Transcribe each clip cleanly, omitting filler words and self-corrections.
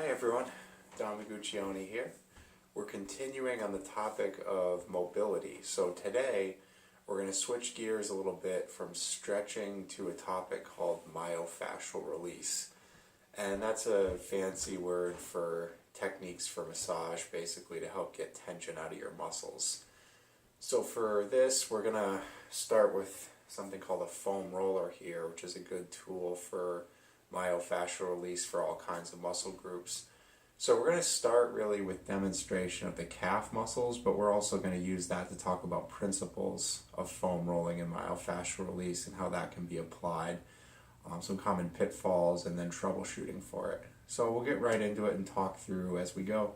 everyone, Don Maguccione here. We're continuing on the topic of mobility. So today we're going to switch gears a little bit from stretching to a topic called myofascial release. And that's a fancy word for techniques for massage, basically to help get tension out of your muscles. So for this, we're going to start with something called a foam roller here, which is a good tool for myofascial release for all kinds of muscle groups. So we're going to start really with demonstration of the calf muscles, but we're also going to use that to talk about principles of foam rolling and myofascial release and how that can be applied, some common pitfalls, and then troubleshooting for it. So we'll get right into it and talk through as we go.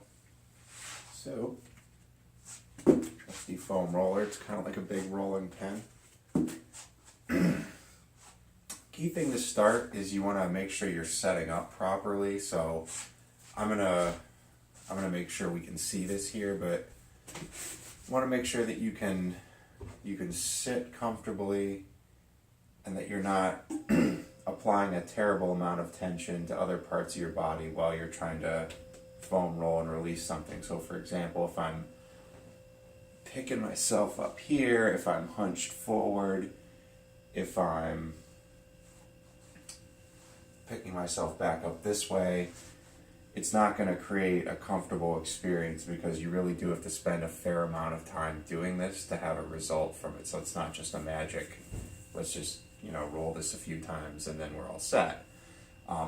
So, trusty foam roller, it's kind of like a big rolling pin. Key thing to start is you want to make sure you're setting up properly. So I'm gonna make sure we can see this here, but want to make sure that you can sit comfortably and that you're not applying a terrible amount of tension to other parts of your body while you're trying to foam roll and release something. So for example, if I'm picking myself up here, if I'm hunched forward, if I'm picking myself back up this way, it's not going to create a comfortable experience because you really do have to spend a fair amount of time doing this to have a result from it. So it's not just a magic, let's just, roll this a few times and then we're all set.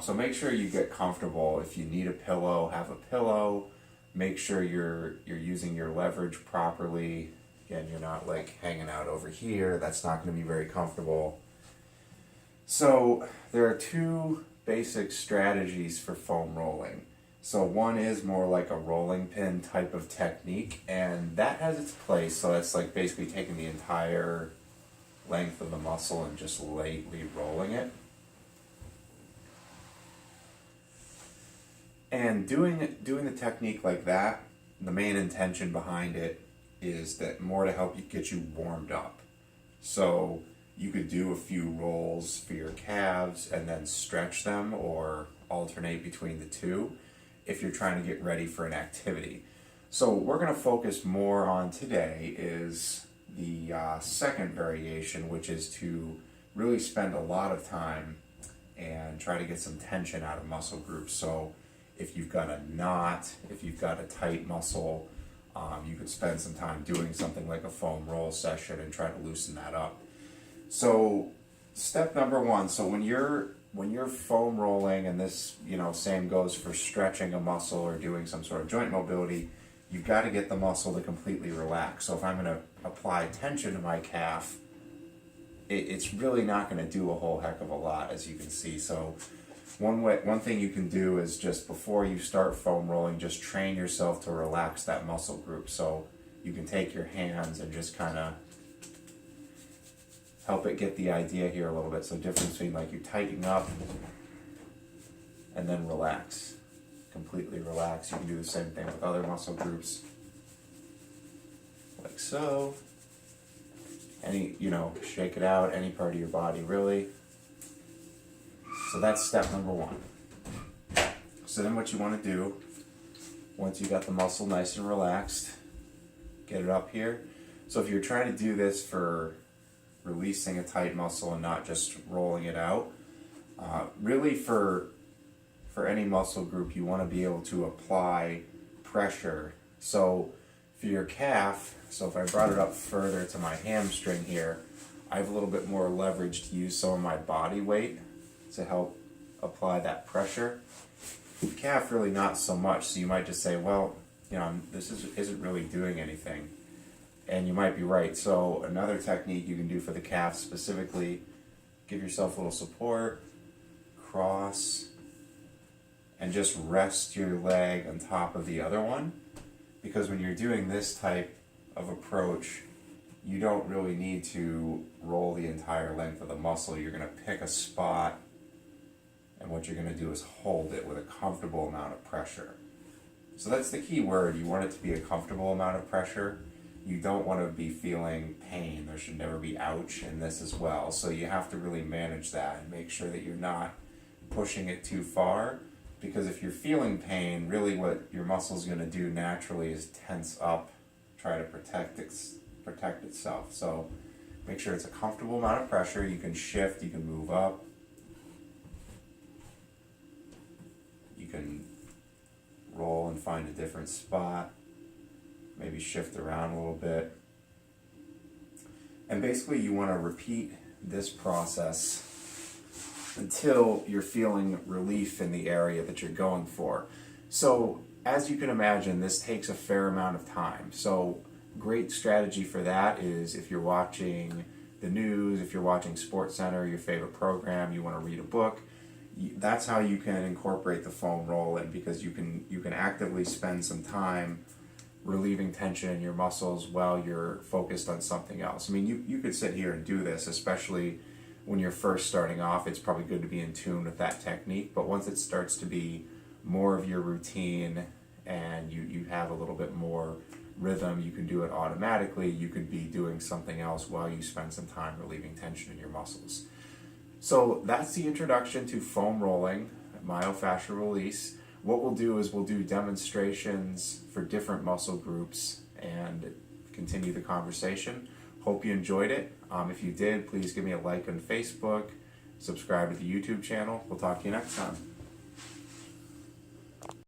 So make sure you get comfortable. If you need a pillow, have a pillow. Make sure you're using your leverage properly. Again, you're not like hanging out over here. That's not going to be very comfortable. So there are two basic strategies for foam rolling. So one is more like a rolling pin type of technique, and that has its place. So it's like basically taking the entire length of the muscle and just lightly rolling it. And doing the technique like that, the main intention behind it is that more to help you get you warmed up. So you could do a few rolls for your calves and then stretch them or alternate between the two if you're trying to get ready for an activity. So what we're going to focus more on today is the second variation, which is to really spend a lot of time and try to get some tension out of muscle groups. So if you've got a knot, if you've got a tight muscle, you could spend some time doing something like a foam roll session and try to loosen that up. So step number one, so when you're foam rolling, and this, same goes for stretching a muscle or doing some sort of joint mobility, you've got to get the muscle to completely relax. So if I'm going to apply tension to my calf, it's really not going to do a whole heck of a lot, as you can see. So one thing you can do is just before you start foam rolling, just train yourself to relax that muscle group. So you can take your hands and just kind of help it get the idea here a little bit. So difference between like you tighten up and then relax, completely relax. You can do the same thing with other muscle groups, like so. Shake it out, any part of your body really. So that's step number one. So then what you want to do, once you got the muscle nice and relaxed, get it up here. So if you're trying to do this for releasing a tight muscle and not just rolling it out, really for any muscle group, you want to be able to apply pressure. So for your calf, so if I brought it up further to my hamstring here, I have a little bit more leverage to use some of my body weight to help apply that pressure. Calf really not so much, so you might just say, well, this isn't really doing anything. And you might be right. So another technique you can do for the calf specifically, give yourself a little support, cross, and just rest your leg on top of the other one. Because when you're doing this type of approach, you don't really need to roll the entire length of the muscle. You're going to pick a spot, and what you're going to do is hold it with a comfortable amount of pressure. So that's the key word. You want it to be a comfortable amount of pressure. You don't want to be feeling pain. There should never be ouch in this as well. So you have to really manage that and make sure that you're not pushing it too far, because if you're feeling pain, really what your muscle's going to do naturally is tense up, try to protect itself. So make sure it's a comfortable amount of pressure. You can shift, you can move up, you can roll and find a different spot, maybe shift around a little bit. And basically you want to repeat this process until you're feeling relief in the area that you're going for. So as you can imagine, this takes a fair amount of time. So great strategy for that is if you're watching the news, if you're watching SportsCenter, your favorite program, you want to read a book, that's how you can incorporate the foam roll in, because you can actively spend some time relieving tension in your muscles while you're focused on something else. I mean, you could sit here and do this, especially when you're first starting off. It's probably good to be in tune with that technique, but once it starts to be more of your routine and you have a little bit more rhythm, you can do it automatically. You could be doing something else while you spend some time relieving tension in your muscles. So that's the introduction to foam rolling, myofascial release. What we'll do is we'll do demonstrations for different muscle groups and continue the conversation. Hope you enjoyed it. If you did, please give me a like on Facebook, subscribe to the YouTube channel. We'll talk to you next time.